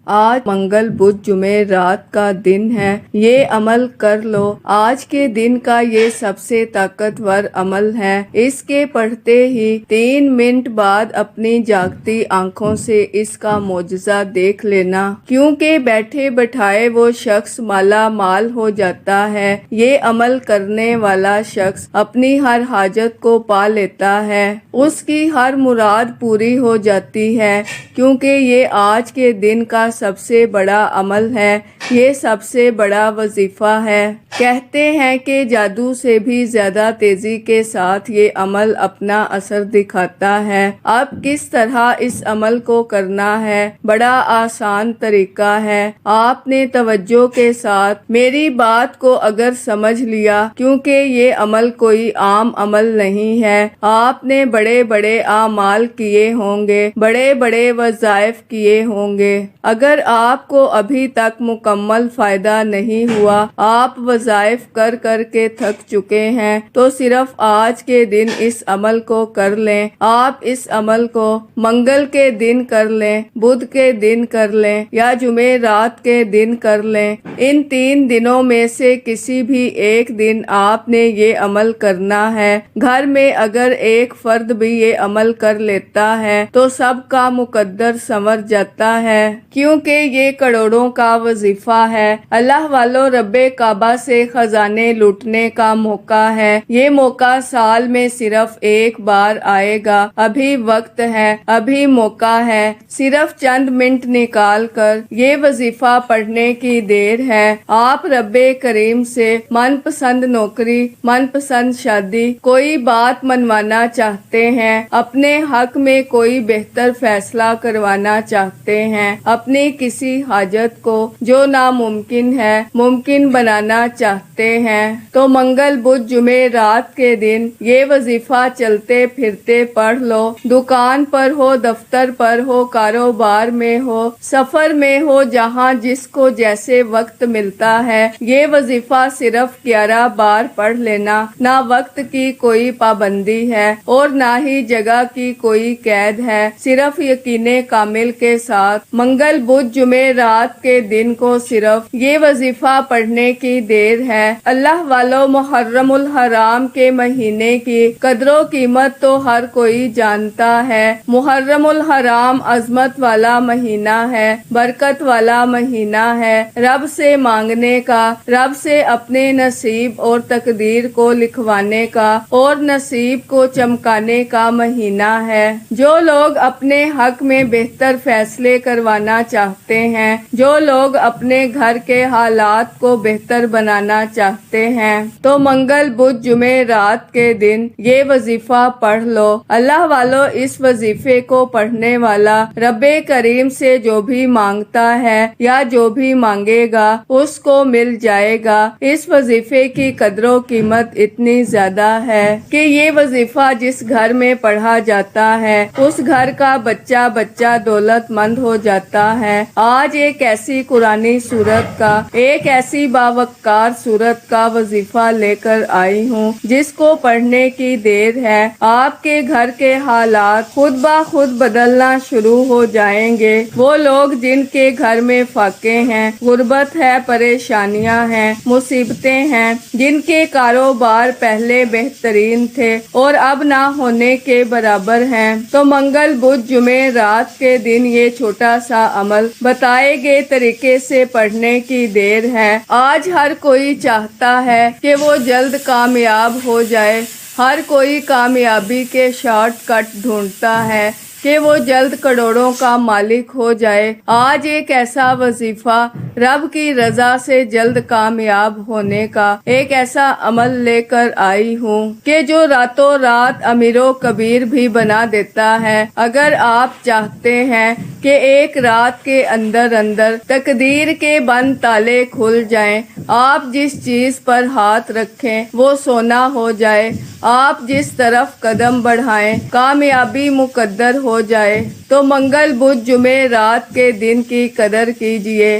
آج منگل بدھ جمعے رات کا دن ہے، یہ عمل کر لو۔ آج کے دن کا یہ سب سے طاقتور عمل ہے۔ اس کے پڑھتے ہی 3 منٹ بعد اپنی جاگتی آنکھوں سے اس کا معجزہ دیکھ لینا، کیونکہ بیٹھے بٹھائے وہ شخص مالا مال ہو جاتا ہے۔ یہ عمل کرنے والا شخص اپنی ہر حاجت کو پا لیتا ہے، اس کی ہر مراد پوری ہو جاتی ہے، کیونکہ یہ آج کے دن کا سب سے بڑا عمل ہے، یہ سب سے بڑا وظیفہ ہے۔ کہتے ہیں کہ جادو سے بھی زیادہ تیزی کے ساتھ یہ عمل اپنا اثر دکھاتا ہے۔ اب کس طرح اس عمل کو کرنا ہے؟ بڑا آسان طریقہ ہے۔ آپ نے توجہ کے ساتھ میری بات کو اگر سمجھ لیا، کیونکہ یہ عمل کوئی عام عمل نہیں ہے۔ آپ نے بڑے بڑے اعمال کیے ہوں گے، بڑے بڑے وظائف کیے ہوں گے، اگر آپ کو ابھی تک مکمل فائدہ نہیں ہوا، آپ وظائف کر کر کے تھک چکے ہیں، تو صرف آج کے دن اس عمل کو کر لیں۔ آپ اس عمل کو منگل کے دن کر لیں، بدھ کے دن کر لیں یا جمعے رات کے دن کر لیں۔ ان 3 دنوں میں سے کسی بھی ایک دن آپ نے یہ عمل کرنا ہے۔ گھر میں اگر ایک فرد بھی یہ عمل کر لیتا ہے تو سب کا مقدر سنور جاتا ہے، کیونکہ یہ کروڑوں کا وظیفہ ہے۔ اللہ والوں، رب کعبہ سے خزانے لوٹنے کا موقع ہے۔ یہ موقع سال میں صرف ایک بار آئے گا۔ ابھی وقت ہے، ابھی موقع ہے۔ صرف چند منٹ نکال کر یہ وظیفہ پڑھنے کی دیر ہے۔ آپ رب کریم سے من پسند نوکری، من پسند شادی، کوئی بات منوانا چاہتے ہیں، اپنے حق میں کوئی بہتر فیصلہ کروانا چاہتے ہیں، اپنی کسی حاجت کو جو ناممکن ہے ممکن بنانا چاہتے ہیں، تو منگل بدھ جمعے رات کے دن یہ وظیفہ چلتے پھرتے پڑھ لو۔ دکان پر ہو، دفتر پر ہو، کاروبار میں ہو، سفر میں ہو، جہاں جس کو جیسے وقت ملتا ہے، یہ وظیفہ صرف 11 بار پڑھ لینا۔ نہ وقت کی کوئی پابندی ہے اور نہ ہی جگہ کی کوئی قید ہے، صرف یقین کامل کے ساتھ منگل بدھ جمعے رات کے دن کو صرف یہ وظیفہ پڑھنے کی دیر ہے۔ اللہ والوں، محرم الحرام کے مہینے کی قدر و قیمت تو ہر کوئی جانتا ہے۔ محرم الحرام عظمت والا مہینہ ہے، برکت والا مہینہ ہے، رب سے مانگنے کا، رب سے اپنے نصیب اور تقدیر کو لکھوانے کا اور نصیب کو چمکانے کا مہینہ ہے۔ جو لوگ اپنے حق میں بہتر فیصلے کروانا چاہتے ہیں، جو لوگ اپنے گھر کے حالات کو بہتر بنانا چاہتے ہیں، تو منگل بدھ جمعے رات کے دن یہ وظیفہ پڑھ لو۔ اللہ والوں، اس وظیفے کو پڑھنے والا رب کریم سے جو بھی مانگتا ہے یا جو بھی مانگے گا اس کو مل جائے گا۔ اس وظیفے کی قدر و قیمت اتنی زیادہ ہے کہ یہ وظیفہ جس گھر میں پڑھا جاتا ہے اس گھر کا بچہ بچہ دولت مند ہو جاتا ہے۔ آج ایک ایسی قرآنی سورت کا، ایک ایسی باوقار سورت کا وظیفہ لے کر آئی ہوں جس کو پڑھنے کی دیر ہے۔ آپ کے گھر کے حالات خود بخود بدلنا شروع ہو جائیں گے۔ وہ لوگ جن کے گھر میں فاقے ہیں، غربت ہے، پریشانیاں ہیں، مصیبتیں ہیں، جن کے کاروبار پہلے بہترین تھے اور اب نہ ہونے کے برابر ہیں، تو منگل بدھ جمعے رات کے دن یہ چھوٹا سا عمل بتائے گئے طریقے سے پڑھنے کی دیر ہے۔ آج ہر کوئی چاہتا ہے کہ وہ جلد کامیاب ہو جائے، ہر کوئی کامیابی کے شارٹ کٹ ڈھونڈتا ہے کہ وہ جلد کروڑوں کا مالک ہو جائے۔ آج ایک ایسا وظیفہ، رب کی رضا سے جلد کامیاب ہونے کا ایک ایسا عمل لے کر آئی ہوں کہ جو راتوں رات امیر و کبیر بھی بنا دیتا ہے۔ اگر آپ چاہتے ہیں کہ ایک رات کے اندر اندر تقدیر کے بند تالے کھل جائیں، آپ جس چیز پر ہاتھ رکھیں وہ سونا ہو جائے، آپ جس طرف قدم بڑھائیں کامیابی مقدر ہو جائے، تو منگل بدھ جمعے رات کے دن کی قدر کیجئے۔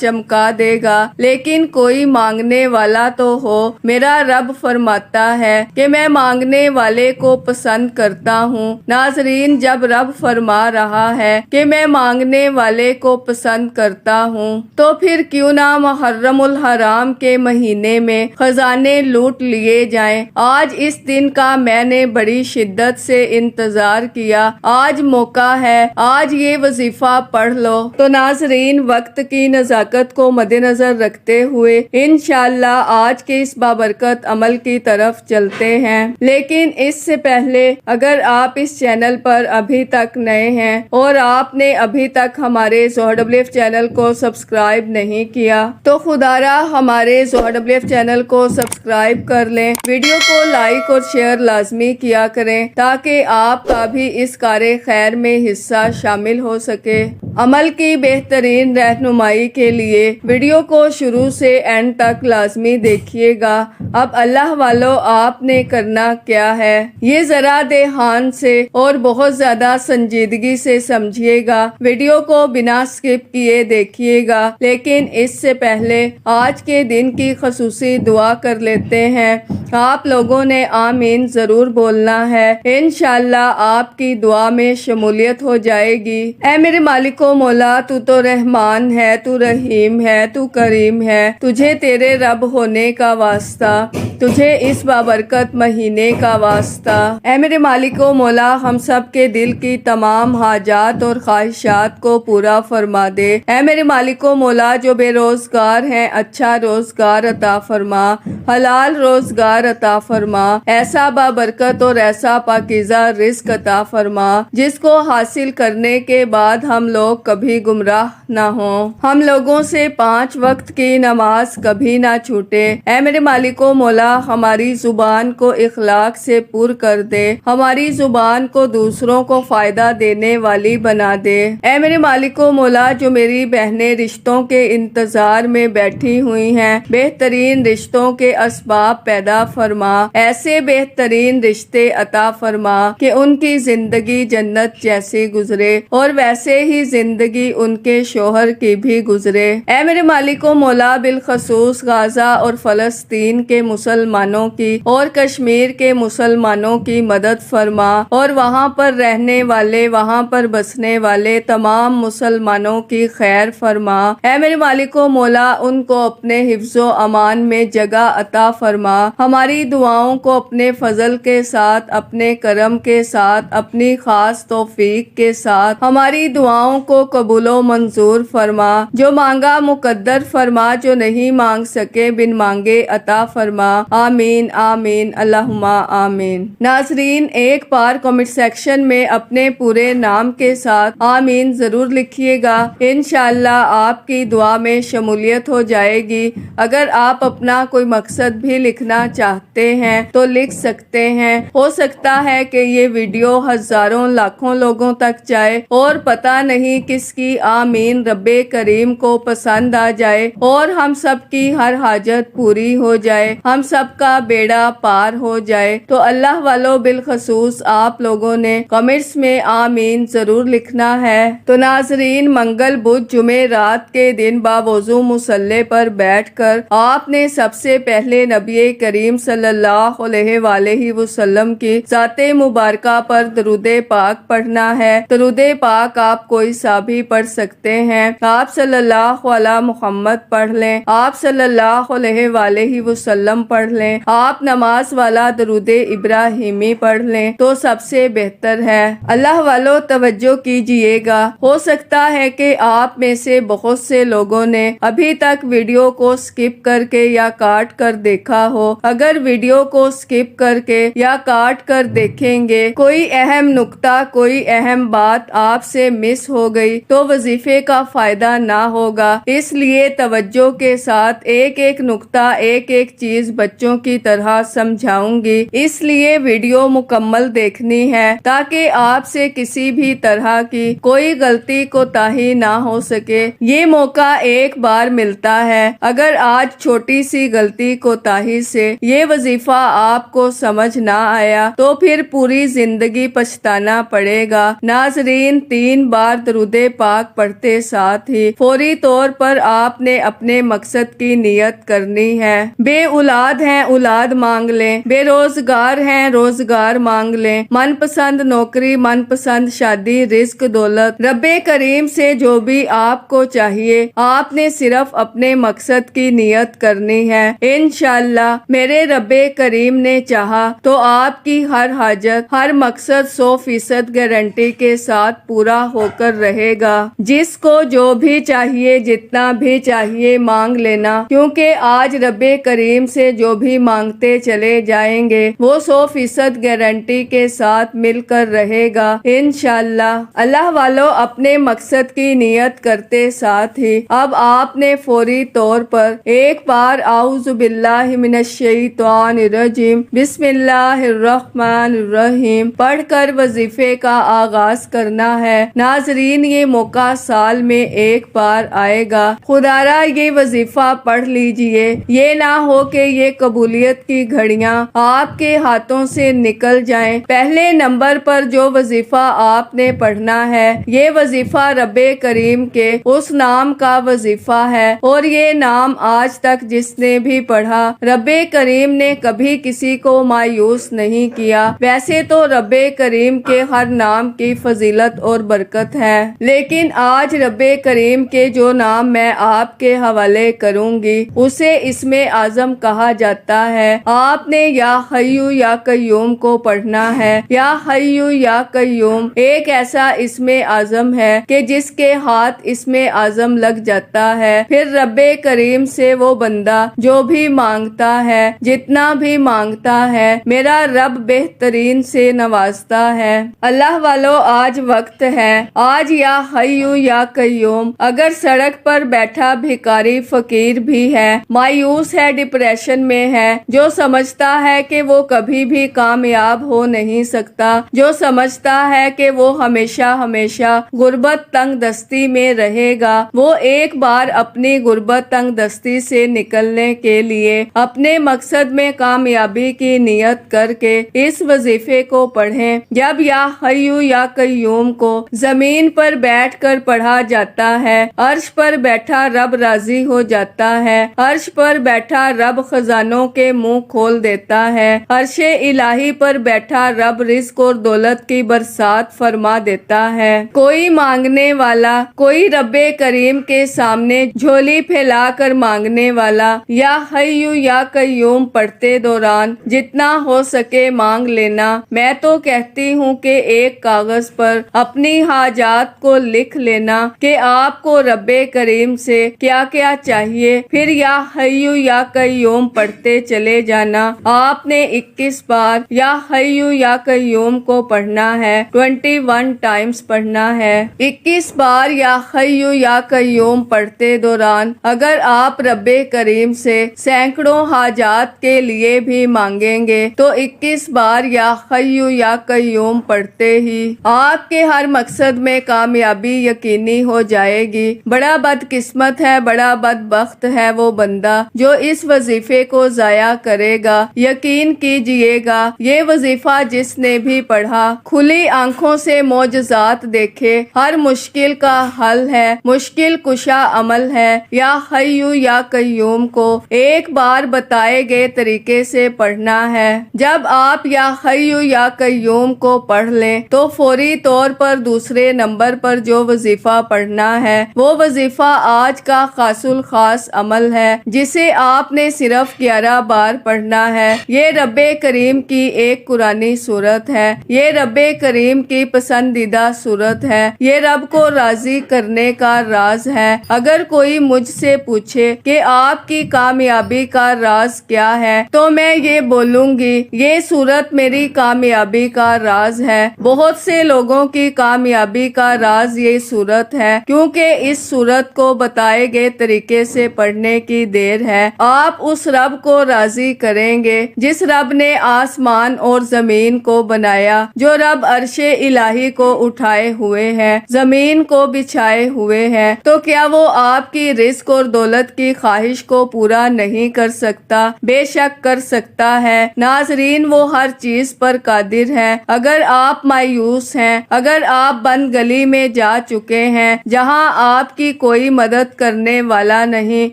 چمکا دے گا، لیکن کوئی مانگنے والا تو ہو۔ میرا رب فرماتا ہے کہ میں مانگنے والے کو پسند کرتا ہوں۔ ناظرین، جب رب فرما رہا ہے کہ میں مانگنے والے کو پسند کرتا ہوں، تو پھر کیوں نہ محرم الحرام کے مہینے میں خزانے لوٹ لیے جائیں۔ آج اس دن کا میں نے بڑی شدت سے انتظار کیا۔ آج موقع ہے، آج یہ وظیفہ پڑھ لو۔ تو ناظرین، وقت کی نزاکت کو مد نظر رکھتے ہوئے انشاءاللہ آج کے اس بابرکت عمل کی طرف چلتے ہیں۔ لیکن اس سے پہلے اگر آپ اس چینل پر ابھی تک نئے ہیں اور آپ نے ابھی تک ہمارے ZoHerWF چینل کو سبسکرائب نہیں کیا تو خدا را ہمارے ZoHerWF چینل کو سبسکرائب کر لیں، ویڈیو کو لائک اور شیئر لازمی کیا کریں تاکہ آپ کا بھی اس کار خیر میں حصہ شامل ہو سکے۔ عمل کی بہترین رہنمائی کے لیے ویڈیو کو شروع سے اینڈ تک لازمی دیکھیے گا۔ اب اللہ والو، آپ نے کرنا کیا ہے، یہ ذرا دھیان سے اور بہت زیادہ سنجیدگی سے سمجھیے گا۔ ویڈیو کو بنا سکپ کیے دیکھیے گا، لیکن اس سے پہلے آج کے دن کی خصوصی دعا کر لیتے ہیں۔ آپ لوگوں نے آمین ضرور بولنا ہے، انشاءاللہ آپ کی دعا میں شمولیت ہو جائے گی۔ اے میرے مالک و مولا، تو تو رحمان ہے، تو رحیم ہے، تو کریم ہے، تجھے تیرے رب ہونے کا واسطہ، تجھے اس بابرکت مہینے کا واسطہ۔ اے میرے مالک و مولا، ہم سب کے دل کی تمام حاجات اور خواہشات کو پورا فرما دے۔ اے میرے مالک و مولا، جو بے روزگار ہیں اچھا روزگار عطا فرما، حلال روزگار عطا فرما، ایسا بابرکت اور ایسا پاکیزہ رزق عطا فرما جس کو حاصل کرنے کے بعد ہم لوگ کبھی گمراہ نہ ہوں، ہم لوگوں سے 5 وقت کی نماز کبھی نہ چھوٹے۔ اے میرے مالک و مولا، ہماری زبان کو اخلاق سے پر کر دے، ہماری زبان کو دوسروں کو فائدہ دینے والی بنا دے۔ اے میرے مالک و مولا، جو میری بہنیں رشتوں کے انتظار میں بیٹھی ہوئی ہیں، بہترین رشتوں کے اسباب پیدا فرما، ایسے بہترین رشتے عطا فرما کہ ان کی زندگی جنت جیسی گزرے اور ویسے ہی زندگی ان کے شوہر کی بھی گزرے۔ اے میرے مالک و مولا، بالخصوص غزہ اور فلسطین کے مسلمانوں کی اور کشمیر کے مسلمانوں کی مدد فرما، اور وہاں پر رہنے والے، وہاں پر بسنے والے تمام مسلمانوں کی خیر فرما۔ اے میرے مالک و مولا، ان کو اپنے حفظ و امان میں جگہ عطا فرما، ہماری دعاؤں کو اپنے فضل کے ساتھ، اپنے کرم کے ساتھ، اپنی خاص توفیق کے ساتھ ہماری دعاؤں کو قبول و منظور فرما، جو مانگا مقدر فرما، جو نہیں مانگ سکے بن مانگے عطا فرما۔ آمین آمین اللہم آمین۔ ناظرین، ایک بار کمنٹ سیکشن میں اپنے پورے نام کے ساتھ آمین ضرور لکھیے گا، انشاءاللہ آپ کی دعا میں شمولیت ہو جائے گی۔ اگر آپ اپنا کوئی مقصد بھی لکھنا چاہتے ہیں تو لکھ سکتے ہیں، ہو سکتا ہے کہ یہ ویڈیو ہزاروں لاکھوں لوگوں تک جائے اور پتہ نہیں کس کی آمین رب کریم کو پسند آ جائے اور ہم سب کی ہر حاجت پوری ہو جائے، ہم سب کا بیڑا پار ہو جائے۔ تو اللہ والو، بالخصوص آپ لوگوں نے کمنٹس میں آمین ضرور لکھنا ہے۔ تو ناظرین، منگل بدھ جمعے رات کے دن باوضو مصلی پر بیٹھ کر آپ نے سب سے پہلے نبی کریم صلی اللہ علیہ وآلہ وسلم کی ذات مبارکہ پر درود پاک پڑھنا ہے۔ درود پاک آپ کوئی سا بھی پڑھ سکتے ہیں، آپ صلی اللہ علیہ محمد پڑھ لیں، آپ صلی اللہ علیہ وآلہ وسلم پڑھ لیں، آپ نماز والا درود ابراہیمی پڑھ لیں تو سب سے بہتر ہے۔ اللہ والو، توجہ کیجئے گا، ہو سکتا ہے کہ آپ میں سے بہت سے لوگوں نے ابھی تک ویڈیو کو سکپ کر کے یا کاٹ کر دیکھا ہو۔ اگر ویڈیو کو سکپ کر کے یا کاٹ کر دیکھیں گے، کوئی اہم نکتہ، کوئی اہم بات آپ سے مس ہو گئی تو وظیفے کا فائدہ نہ ہوگا، اس لیے توجہ کے ساتھ ایک ایک نکتہ، ایک ایک چیز بچوں کی طرح سمجھاؤں گی، اس لیے ویڈیو مکمل دیکھنی ہے تاکہ آپ سے کسی بھی طرح کی کوئی غلطی کوتاہی نہ ہو سکے۔ یہ موقع ایک بار ملتا ہے، اگر آج چھوٹی سی غلطی کوتاہی سے یہ وظیفہ آپ کو سمجھ نہ آیا تو پھر پوری زندگی پچھتانا پڑے گا۔ ناظرین، 3 بار درود پاک پڑھتے ساتھ ہی فوری طور پر آپ نے اپنے مقصد کی نیت کرنی ہے۔ بے اولاد ہیں اولاد مانگ لیں، بے روزگار ہیں روزگار مانگ لیں، من پسند نوکری، من پسند شادی، رزق، دولت، رب کریم سے جو بھی آپ کو چاہیے، آپ نے صرف اپنے مقصد کی نیت کرنی ہے۔ انشاءاللہ میرے رب کریم نے چاہا تو آپ کی ہر حاجت، ہر مقصد 100% گارنٹی کے ساتھ پورا ہو کر رہے گا۔ جس کو جو بھی چاہیے، جتنا بھی چاہیے مانگ لینا، کیونکہ آج رب کریم سے جو بھی مانگتے چلے جائیں گے وہ 100% گارنٹی کے ساتھ مل کر رہے گا انشاءاللہ۔ اللہ والو، اپنے مقصد کی نیت کرتے ساتھ ہی اب آپ نے فوری طور پر ایک بار اعوذ باللہ من الشیطان الرجیم بسم اللہ الرحمن الرحیم پڑھ کر وظیفے کا آغاز کرنا ہے۔ ناظرین، یہ موقع سال میں ایک بار آئے گا، خدارا یہ وظیفہ پڑھ لیجئے، یہ نہ ہو کہ یہ قبولیت کی گھڑیاں آپ کے ہاتھوں سے نکل جائیں۔ پہلے نمبر پر جو وظیفہ آپ نے پڑھنا ہے، یہ وظیفہ رب کریم کے اس نام کا وظیفہ ہے، اور یہ نام آج تک جس نے بھی پڑھا، رب کریم نے کبھی کسی کو مایوس نہیں کیا۔ ویسے تو رب کریم کے ہر نام کی فضیلت اور برکت ہے، لیکن آج رب کریم کے جو نام میں آپ کے حوالے کروں گی اسے اسم اعظم کہا جاتا ہے۔ آپ نے یا حیو یا قیوم کو پڑھنا ہے۔ یا حیو یا قیوم ایک ایسا اسم اعظم ہے کہ جس کے ہاتھ اسم اعظم لگ جاتا ہے، پھر رب کریم سے وہ بندہ جو بھی مانگتا ہے، جتنا بھی مانگتا ہے، میرا رب بہترین سے نوازتا ہے۔ اللہ والو، آج وقت ہے، آج یا حیو یا قیوم اگر سڑک پر بیٹھا بھکاری فقیر بھی ہے، مایوس ہے، ڈپریشن میں ہے، جو سمجھتا ہے کہ وہ کبھی بھی کامیاب ہو نہیں سکتا، جو سمجھتا ہے کہ وہ ہمیشہ ہمیشہ غربت تنگ دستی میں رہے گا، وہ ایک بار اپنی غربت تنگ دستی سے نکلنے کے لیے اپنے مقصد میں کامیابی کی نیت کر کے اس وظیفے کو پڑھیں۔ جب یا حیو یا قیوم کو زمین پر بیٹھ کر پڑھا جاتا ہے، عرش پر بیٹھا رب راضی ہو جاتا ہے، عرش پر بیٹھا رب خزانوں کے منہ کھول دیتا ہے، عرش الہی پر بیٹھا رب رزق اور دولت کی برسات فرما دیتا ہے۔ کوئی مانگنے والا، کوئی رب کریم کے سامنے جھولی پھیلا کر مانگنے والا، یا حیو یا قیوم پڑھتے دوران جتنا ہو سکے مانگ لینا۔ میں تو کہتی ہوں کہ ایک کاغذ پر اپنی حاجات کو لکھ لینا کہ آپ کو رب کریم سے کیا کیا چاہیے، پھر یا حیو یا قیوم پڑھتے چلے جانا۔ آپ نے 21 بار یا حیو یا قیوم کو پڑھنا ہے، 21 ٹائمز پڑھنا ہے۔ 21 بار یا حیو یا قیوم پڑھتے دوران اگر آپ رب کریم سے سینکڑوں حاجات کے لیے بھی مانگیں گے تو 21 بار یا حیو یا قیوم پڑھتے ہی آپ کے ہر مقصد میں کامیابی یقینی ہو جائے گی۔ بڑا بدقسمت ہے، بڑا بدبخت ہے وہ بندہ جو اس وظیفے کو ضائع کرے گا۔ یقین کیجئے گا، یہ وظیفہ جس نے بھی پڑھا، کھلی آنکھوں سے معجزات دیکھے، ہر مشکل کا حل ہے، مشکل کشا عمل ہے۔ یا حیو یا قیوم کو ایک بار بتائے گئے طریقے سے پڑھنا ہے۔ جب آپ یا حیو یا قیوم کو پڑھ لیں تو فوری طور پر دوسرے نمبر پر جو وظیفہ پڑھنا ہے وہ وظیفہ آج کا خاص الخاص عمل ہے، جسے آپ نے صرف 11 بار پڑھنا ہے۔ یہ رب کریم کی ایک قرآنی سورت ہے، یہ رب کریم کی پسندیدہ سورت ہے، یہ رب کو راضی کرنے کا راز ہے۔ اگر کوئی مجھ سے پوچھے کہ آپ کی کامیابی کا راز کیا ہے تو میں یہ بولوں گی، یہ سورت میری کامیابی کا راز ہے۔ بہت سے لوگوں کی کامیابی کا راز یہ سورت ہے، کیونکہ اس سورت کو بتائے گئے طریقے سے پڑھنے کی دیر ہے۔ آپ اس رب رب کو راضی کریں گے جس رب نے آسمان اور زمین کو بنایا، جو رب عرش الہی کو اٹھائے ہوئے ہے، زمین کو بچھائے ہوئے ہے، تو کیا وہ آپ کی رزق اور دولت کی خواہش کو پورا نہیں کر سکتا؟ بے شک کر سکتا ہے۔ ناظرین، وہ ہر چیز پر قادر ہے۔ اگر آپ مایوس ہیں، اگر آپ بند گلی میں جا چکے ہیں جہاں آپ کی کوئی مدد کرنے والا نہیں،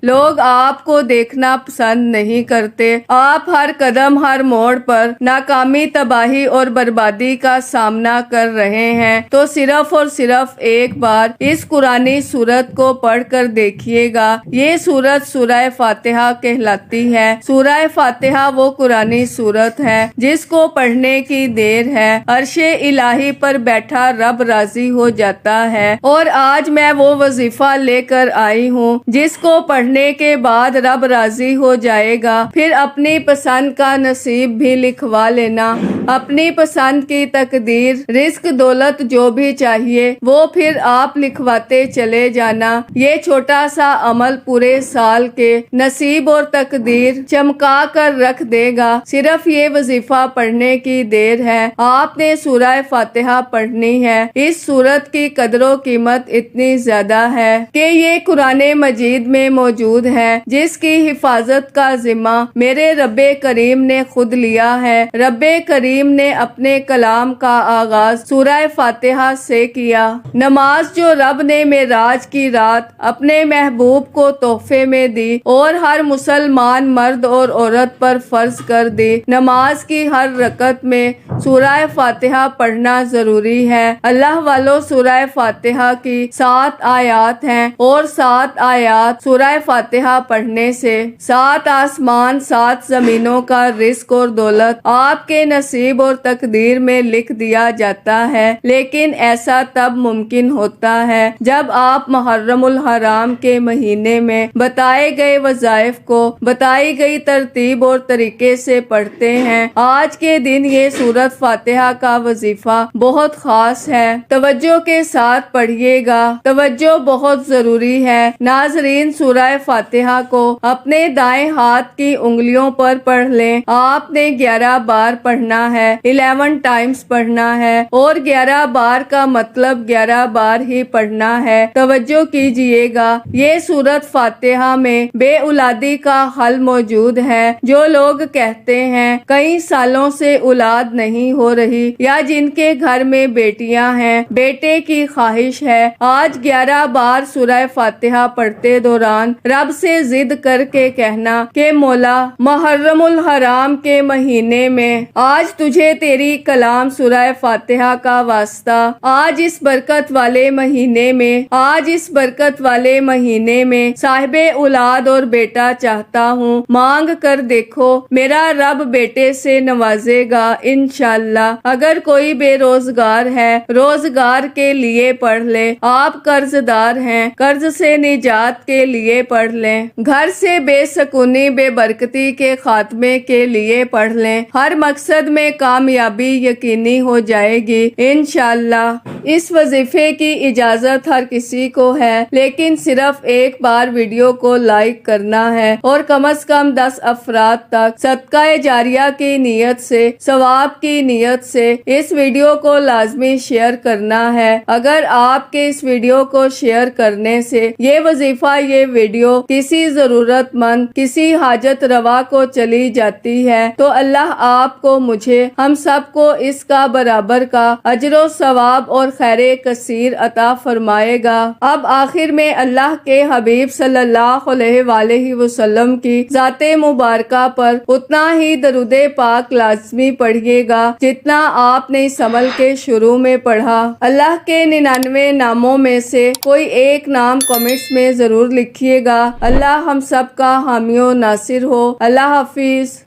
لوگ آپ کو دیکھنا پسند نہیں کرتے، آپ ہر قدم ہر موڑ پر ناکامی، تباہی اور بربادی کا سامنا کر رہے ہیں، تو صرف اور صرف ایک بار اس قرآنی سورت کو پڑھ کر دیکھیے گا۔ یہ سورت سورہ فاتحہ کہلاتی ہے۔ سورہ فاتحہ وہ قرآنی سورت ہے جس کو پڑھنے کی دیر ہے عرش الہی پر بیٹھا رب راضی ہو جاتا ہے، اور آج میں وہ وظیفہ لے کر آئی ہوں جس کو پڑھنے کے بعد رب راضی ہو جائے گا۔ پھر اپنی پسند کا نصیب بھی لکھوا لینا، اپنی پسند کی تقدیر، رزق، دولت جو بھی چاہیے وہ پھر آپ لکھواتے چلے جانا۔ یہ چھوٹا سا عمل پورے سال کے نصیب اور تقدیر چمکا کر رکھ دے گا۔ صرف یہ وظیفہ پڑھنے کی دیر ہے۔ آپ نے سورہ فاتحہ پڑھنی ہے۔ اس سورت کی قدر و قیمت اتنی زیادہ ہے کہ یہ قرآن مجید میں موجود ہے، جس کی حفاظت کا ذمہ میرے رب کریم نے خود لیا ہے۔ رب کریم نے اپنے کلام کا آغاز سورہ فاتحہ سے کیا۔ نماز جو رب نے معراج کی رات اپنے محبوب کو تحفے میں دی اور ہر مسلمان مرد اور عورت پر فرض کر دی، نماز کی ہر رکعت میں سورہ فاتحہ پڑھنا ضروری ہے۔ اللہ والو، سورہ فاتحہ کی 7 آیات ہیں، اور 7 آیات سورہ فاتحہ پڑھنے سے 7 آسمان 7 زمینوں کا رزق اور دولت آپ کے نصیب اور تقدیر میں لکھ دیا جاتا ہے۔ لیکن ایسا تب ممکن ہوتا ہے جب آپ محرم الحرام کے مہینے میں بتائے گئے وظائف کو بتائی گئی ترتیب اور طریقے سے پڑھتے ہیں۔ آج کے دن یہ سورت فاتحہ کا وظیفہ بہت خاص ہے۔ توجہ کے ساتھ پڑھیے گا، توجہ بہت ضروری ہے۔ ناظرین، سورہ فاتحہ کو اپنے دائیں ہاتھ کی انگلیوں پر پڑھ لیں۔ آپ نے 11 بار پڑھنا ہے، 11 ٹائمز پڑھنا ہے، اور 11 بار کا مطلب 11 بار ہی پڑھنا ہے۔ توجہ کیجئے گا، یہ سورت فاتحہ میں بے اولادی کا حل موجود ہے۔ جو لوگ کہتے ہیں کئی سالوں سے اولاد نہیں ہو رہی، یا جن کے گھر میں بیٹیاں ہیں، بیٹے کی خواہش ہے، آج 11 بار سورہ فاتحہ پڑھتے دوران رب سے ضد کر کے کہنا کہ مولا، محرم الحرام کے مہینے میں آج تجھے تیری کلام سورہ فاتحہ کا واسطہ، آج اس برکت والے مہینے میں، آج اس برکت والے مہینے میں صاحب اولاد اور بیٹا چاہتا ہوں، مانگ کر دیکھو، میرا رب بیٹے سے نوازے گا انشاءاللہ۔ اگر کوئی بے روزگار ہے، روزگار کے لیے پڑھ لے۔ آپ قرض دار ہیں، قرض سے نجات کے لیے پڑھ لیں۔ گھر سے بے سکونی، بے برکتی کے خاتمے کے لیے پڑھ لیں۔ ہر مقصد میں کامیابی یقینی ہو جائے گی انشاءاللہ۔ اس وظیفے کی اجازت ہر کسی کو ہے، لیکن صرف ایک بار ویڈیو کو لائک کرنا ہے اور کم از کم 10 افراد تک صدقہ جاریہ کی نیت سے، ثواب کی نیت سے اس ویڈیو کو لازمی شیئر کرنا ہے۔ اگر آپ کے اس ویڈیو کو شیئر کرنے سے یہ وظیفہ، یہ ویڈیو کسی ضرورت مند، کسی حاجت روا کو چلی جاتی ہے، تو اللہ آپ کو، مجھے، ہم سب کو اس کا برابر کا اجر و ثواب اور خیر کثیر عطا فرمائے گا۔ اب آخر میں اللہ کے حبیب صلی اللہ علیہ وآلہ وسلم کی ذات مبارکہ پر اتنا ہی درود پاک لازمی پڑھیے گا جتنا آپ نے اس عمل کے شروع میں پڑھا۔ اللہ کے 99 ناموں میں سے کوئی ایک نام کمنٹس میں ضرور لکھیے گا۔ اللہ ہم سب کا حامی و ناصر ہو۔ اللہ حافظ۔